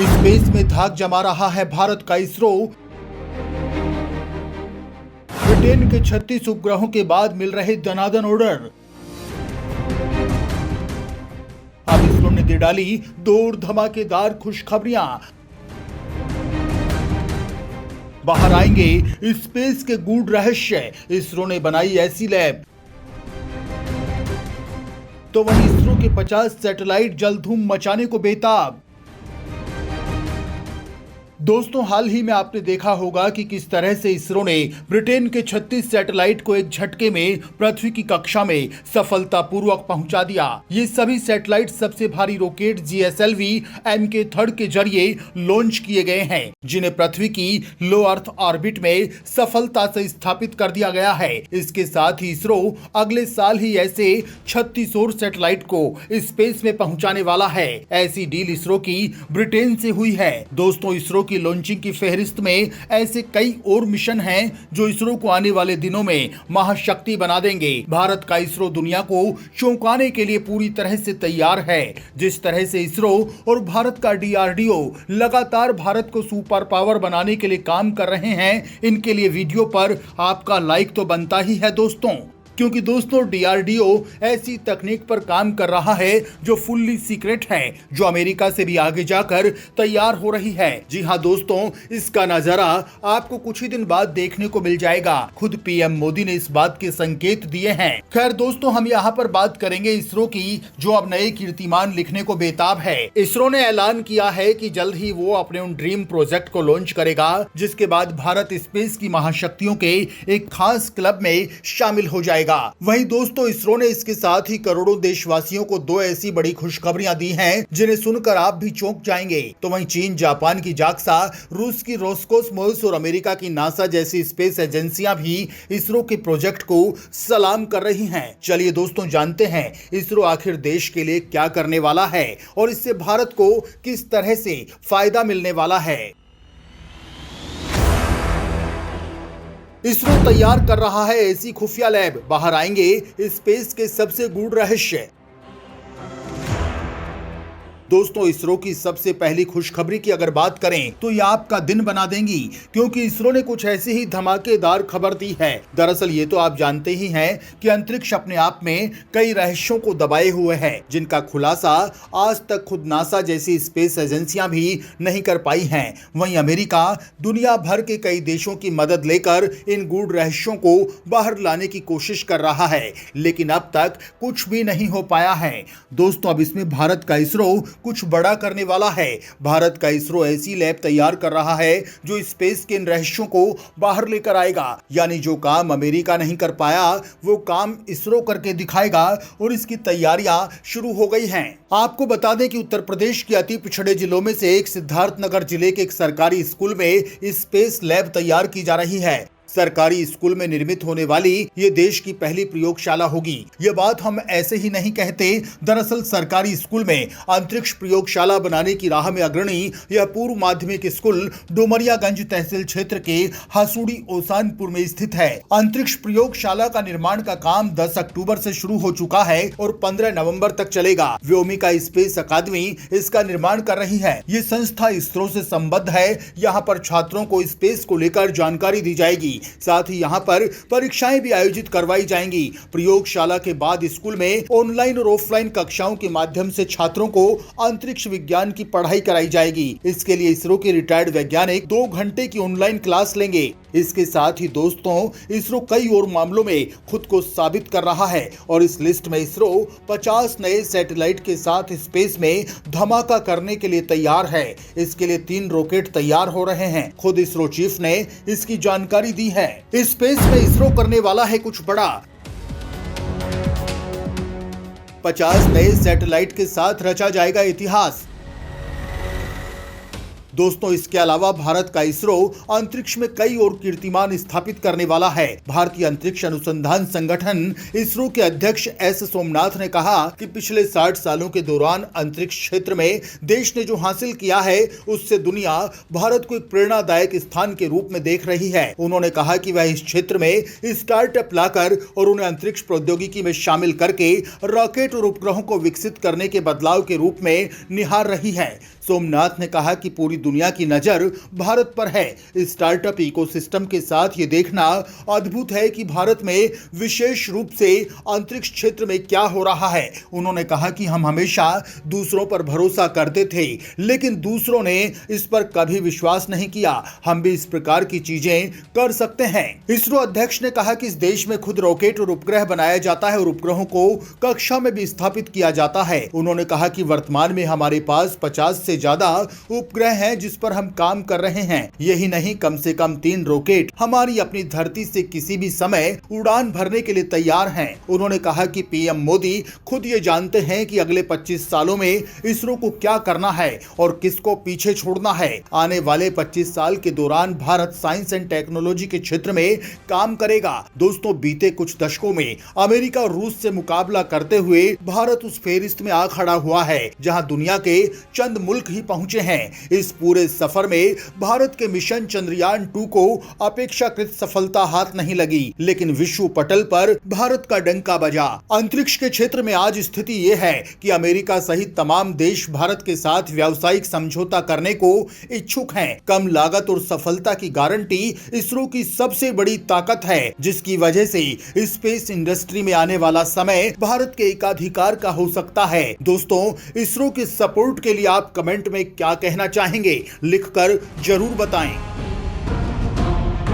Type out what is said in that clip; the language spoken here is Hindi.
स्पेस में धाक जमा रहा है भारत का इसरो। ब्रिटेन के 36 उपग्रहों के बाद मिल रहे दनादन ऑर्डर। अब इसरो ने दे डाली दो और धमाकेदार खुशखबरियां। बाहर आएंगे स्पेस के गूढ़ रहस्य, इसरो ने बनाई ऐसी लैब। तो वहीं इसरो के 50 सैटेलाइट जल्द धूम मचाने को बेताब। दोस्तों, हाल ही में आपने देखा होगा कि किस तरह से इसरो ने ब्रिटेन के 36 सैटेलाइट को एक झटके में पृथ्वी की कक्षा में सफलतापूर्वक पहुंचा दिया। ये सभी सैटेलाइट सबसे भारी रॉकेट GSLV Mk3 के जरिए लॉन्च किए गए हैं, जिन्हें पृथ्वी की लो अर्थ ऑर्बिट में सफलता से स्थापित कर दिया गया है। इसके साथ ही इसरो अगले साल ही ऐसे 36 और सैटेलाइट को स्पेस में पहुंचाने वाला है। ऐसी डील इसरो की ब्रिटेन से हुई है। दोस्तों, इसरो की लॉन्चिंग की फेहरिस्त में ऐसे कई और मिशन हैं जो इसरो को आने वाले दिनों में महाशक्ति बना देंगे। भारत का इसरो दुनिया को चौंकाने के लिए पूरी तरह से तैयार है। जिस तरह से इसरो और भारत का DRDO लगातार भारत को सुपर पावर बनाने के लिए काम कर रहे हैं, इनके लिए वीडियो पर आपका लाइक तो बनता ही है दोस्तों, क्योंकि दोस्तों DRDO ऐसी तकनीक पर काम कर रहा है जो फुल्ली सीक्रेट है, जो अमेरिका से भी आगे जाकर तैयार हो रही है। जी हां दोस्तों, इसका नजारा आपको कुछ ही दिन बाद देखने को मिल जाएगा। खुद PM मोदी ने इस बात के संकेत दिए हैं। खैर दोस्तों, हम यहाँ पर बात करेंगे इसरो की, जो अब नए कीर्तिमान लिखने को बेताब है। इसरो ने ऐलान किया है कि जल्द ही वो अपने उन ड्रीम प्रोजेक्ट को लॉन्च करेगा, जिसके बाद भारत स्पेस की महाशक्तियों के एक खास क्लब में शामिल हो जाएगा। वहीं दोस्तों, इसरो ने इसके साथ ही करोड़ों देशवासियों को दो ऐसी बड़ी खुशखबरियां दी हैं, जिन्हें सुनकर आप भी चौंक जाएंगे। तो वहीं चीन, जापान की जाक्सा, रूस की रोस्कोसमोस और अमेरिका की नासा जैसी स्पेस एजेंसियां भी इसरो के प्रोजेक्ट को सलाम कर रही हैं। चलिए दोस्तों, जानते हैं इसरो आखिर देश के लिए क्या करने वाला है और इससे भारत को किस तरह से फायदा मिलने वाला है। इसरो तैयार कर रहा है ऐसी खुफिया लैब, बाहर आएंगे स्पेस के सबसे गूढ़ रहस्य। दोस्तों, इसरो की सबसे पहली खुशखबरी की अगर बात करें तो यह आपका दिन बना देंगी, क्योंकि इसरो ने कुछ ऐसी ही धमाकेदार खबर दी है। दरअसल ये तो आप जानते ही हैं कि अंतरिक्ष अपने आप में कई रहस्यों को दबाए हुए है, जिनका खुलासा आज तक खुद नासा जैसी स्पेस एजेंसियां भी नहीं कर पाई हैं। वहीं अमेरिका दुनिया भर के कई देशों की मदद लेकर इन गूढ़ रहस्यों को बाहर लाने की कोशिश कर रहा है, लेकिन अब तक कुछ भी नहीं हो पाया है। दोस्तों, अब इसमें भारत का इसरो कुछ बड़ा करने वाला है। भारत का इसरो ऐसी लैब तैयार कर रहा है जो स्पेस के इन रहस्यों को बाहर लेकर आएगा। यानी जो काम अमेरिका नहीं कर पाया, वो काम इसरो करके दिखाएगा और इसकी तैयारियां शुरू हो गई हैं। आपको बता दें कि उत्तर प्रदेश के अति पिछड़े जिलों में से एक सिद्धार्थनगर जिले के एक सरकारी स्कूल में स्पेस लैब तैयार की जा रही है। सरकारी स्कूल में निर्मित होने वाली ये देश की पहली प्रयोगशाला होगी। ये बात हम ऐसे ही नहीं कहते। दरअसल सरकारी स्कूल में अंतरिक्ष प्रयोगशाला बनाने की राह में अग्रणी यह पूर्व माध्यमिक स्कूल डुमरियागंज तहसील क्षेत्र के हसूड़ी ओसानपुर में स्थित है। अंतरिक्ष प्रयोगशाला का निर्माण का काम 10 अक्टूबर से शुरू हो चुका है और 15 नवंबर तक चलेगा। व्योमिका स्पेस अकादमी इसका निर्माण कर रही है। ये संस्था इसरो से संबद्ध है। यहाँ पर छात्रों को स्पेस को लेकर जानकारी दी जाएगी। साथ ही यहाँ पर परीक्षाएं भी आयोजित करवाई जाएंगी। प्रयोगशाला के बाद स्कूल में ऑनलाइन और ऑफलाइन कक्षाओं के माध्यम से छात्रों को अंतरिक्ष विज्ञान की पढ़ाई कराई जाएगी। इसके लिए इसरो के रिटायर्ड वैज्ञानिक 2 घंटे की ऑनलाइन क्लास लेंगे। इसके साथ ही दोस्तों, इसरो कई और मामलों में खुद को साबित कर रहा है और इस लिस्ट में इसरो 50 नए सैटेलाइट के साथ स्पेस में धमाका करने के लिए तैयार है। इसके लिए 3 रॉकेट तैयार हो रहे हैं। खुद इसरो चीफ ने इसकी जानकारी दी है। स्पेस में इसरो करने वाला है कुछ बड़ा। 50 नए सैटेलाइट के साथ रचा जाएगा इतिहास। दोस्तों, इसके अलावा भारत का इसरो अंतरिक्ष में कई और कीर्तिमान स्थापित करने वाला है। भारतीय अंतरिक्ष अनुसंधान संगठन इसरो के अध्यक्ष एस सोमनाथ ने कहा कि पिछले 60 सालों के दौरान अंतरिक्ष क्षेत्र में देश ने जो हासिल किया है उससे दुनिया भारत को एक प्रेरणादायक स्थान के रूप में देख रही है। उन्होंने कहा कि वह इस क्षेत्र में स्टार्टअप लाकर और उन्हें अंतरिक्ष प्रौद्योगिकी में शामिल करके रॉकेट और उपग्रहों को विकसित करने के बदलाव के रूप में निहार रही है। सोमनाथ ने कहा कि पूरी दुनिया की नजर भारत पर है। स्टार्टअप इकोसिस्टम के साथ ये देखना अद्भुत है कि भारत में विशेष रूप से अंतरिक्ष क्षेत्र में क्या हो रहा है। उन्होंने कहा कि हम हमेशा दूसरों पर भरोसा करते थे, लेकिन दूसरों ने इस पर कभी विश्वास नहीं किया। हम भी इस प्रकार की चीजें कर सकते हैं। इसरो अध्यक्ष ने कहा कि इस देश में खुद रॉकेट और उपग्रह बनाया जाता है और उपग्रहों को कक्षा में भी स्थापित किया जाता है। उन्होंने कहा कि वर्तमान में हमारे पास 50 से ज्यादा उपग्रह हैं जिस पर हम काम कर रहे हैं। यही नहीं, कम से कम 3 रॉकेट हमारी अपनी धरती से किसी भी समय उड़ान भरने के लिए तैयार हैं। उन्होंने कहा कि पीएम मोदी खुद ये जानते हैं कि अगले 25 सालों में इसरो को क्या करना है और किसको पीछे छोड़ना है। आने वाले 25 साल के दौरान भारत साइंस एंड टेक्नोलॉजी के क्षेत्र में काम करेगा। दोस्तों, बीते कुछ दशकों में अमेरिका और रूस से मुकाबला करते हुए भारत उस फेरिस्त में आ खड़ा हुआ है जहां दुनिया के चंद मुल्क ही पहुंचे हैं। इस पूरे सफर में भारत के मिशन चंद्रयान 2 को अपेक्षाकृत सफलता हाथ नहीं लगी, लेकिन विश्व पटल पर भारत का डंका बजा। अंतरिक्ष के क्षेत्र में आज स्थिति यह है कि अमेरिका सहित तमाम देश भारत के साथ व्यावसायिक समझौता करने को इच्छुक हैं। कम लागत और सफलता की गारंटी इसरो की सबसे बड़ी ताकत है, जिसकी वजह से स्पेस इंडस्ट्री में आने वाला समय भारत के एकाधिकार का हो सकता है। दोस्तों, इसरो के सपोर्ट के लिए आप कमेंट में क्या कहना चाहेंगे, लिखकर जरूर बताएं।